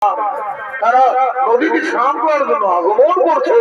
তারা নদীকে স্নান করার জন্য আগমন করছে।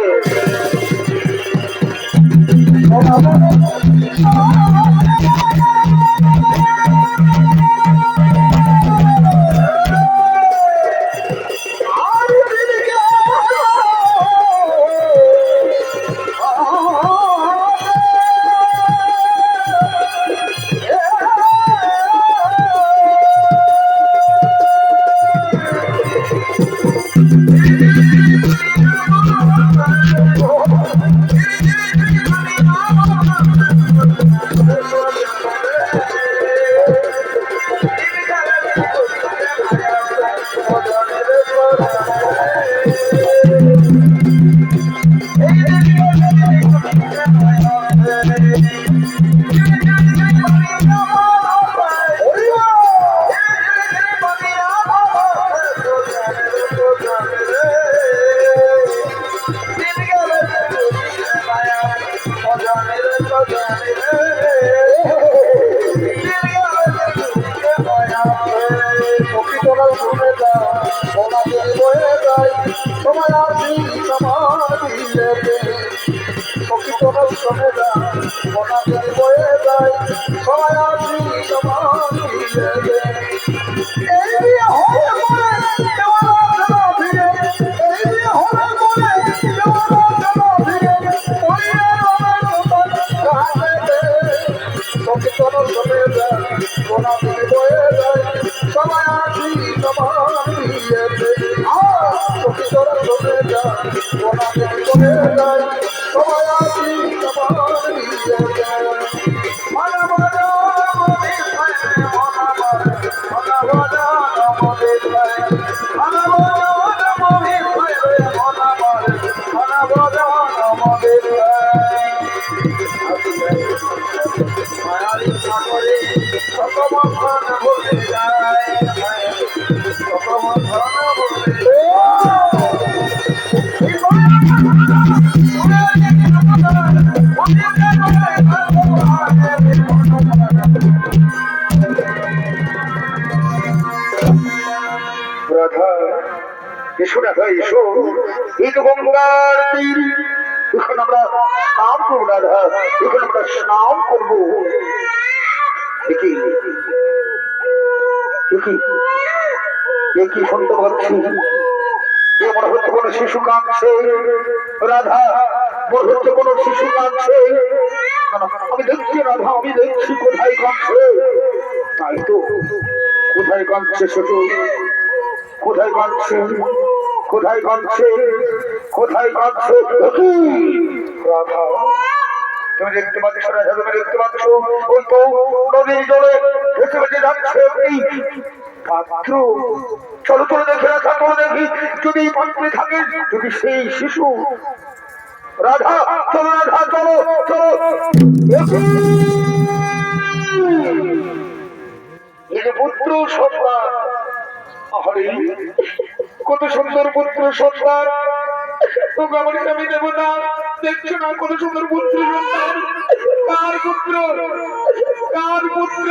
শিশু কাঁদছে, রাধা মনে হচ্ছে কোন শিশু কাঁদছে। আমি দেখছি রাধা, আমি দেখছি কোথায় কাঁদছে। তাই তো কোথায় কাঁদছে ছোট, কোথায় কাঁদছে, কোথায় কাঁদছে, কোথায় কাঁদছে রাধা? তুমি দেখতে পাচ্ছ রাধা, তুমি দেখতে পাচ্ছ ওই তো নদীর জলে ভেসে ভেসে যাচ্ছে এই পাত্র। চলো চলো দেখে রাখা, চলো দেখি যদি পাত্রে থাকে, যদি সেই শিশু। রাধা চলো, রাধা চলো চলো। এই যে পুত্র সন্তান, কত সুন্দর পুত্র সন্তান। আমি দেব না, দেখছো না কত সুন্দর পুত্র সন্তান। কার পুত্র, কার পুত্র?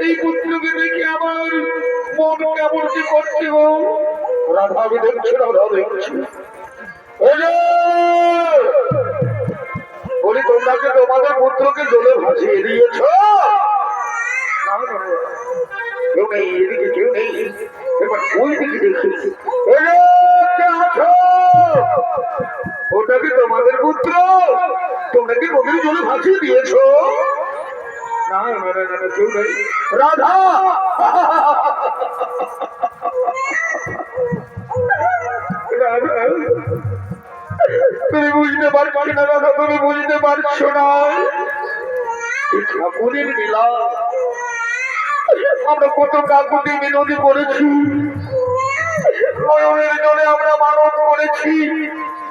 এই পুত্রকে দেখে আমার মন কেমন কি করছে গো রাধা। আমি দেখছি রাধা, দেখছি। বলি তোমরা কি তোমাদের পুত্রকে জলে ভাসিয়ে দিয়েছ? কেউ নেই এদিকে, কেউ নেই। এবার ওই দিকে দেখি, ওটা কি তোমাদের পুত্র? তোমরা কি নদীর জলে ভাসিয়ে দিয়েছ? না না না না, কেউ নেই। রাধা তুমি বুঝতে পারছো না রাধা, তুমি বুঝতে পারছো না। ঠাকুরের লীলা আমরা কত কাকুতি মিনতি করেছি, নয়নের জলে আমরা মানত করেছি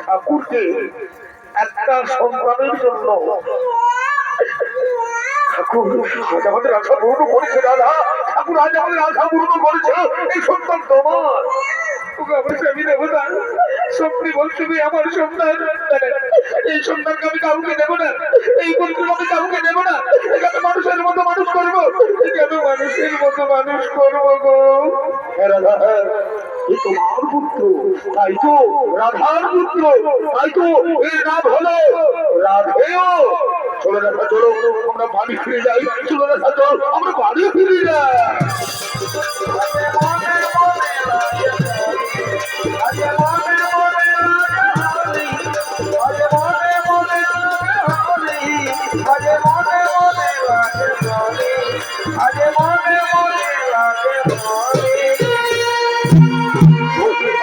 ঠাকুরকে একটা সন্তানের জন্য। ঠাকুর আজ আমাদের আশা পূর্ণ করেছে রাধা, ঠাকুর আজ আমাদের আশা পূর্ণ করেছে। এই সন্তান তোমার, আমি দেবো না। সত্যি বলছি তুমি আমার সন্তান। এই সন্তানকে আমি কাউকে দেব না, এই পুত্রকে আমি কাউকে দেব না। এখানে মানুষের মতো মানুষ করবো, এখানে মানুষের মতো মানুষ করবো গো। রাধা এ তোমার পুত্র, তাই তো রাধার পুত্র, তাই তো এর নাম হলো রাধেয়। চলো রাধা চলো, আমরা বাড়ি ফিরে যাই। চলো রাধা চলো, আমরা বাড়ি ফিরে যাই। আজ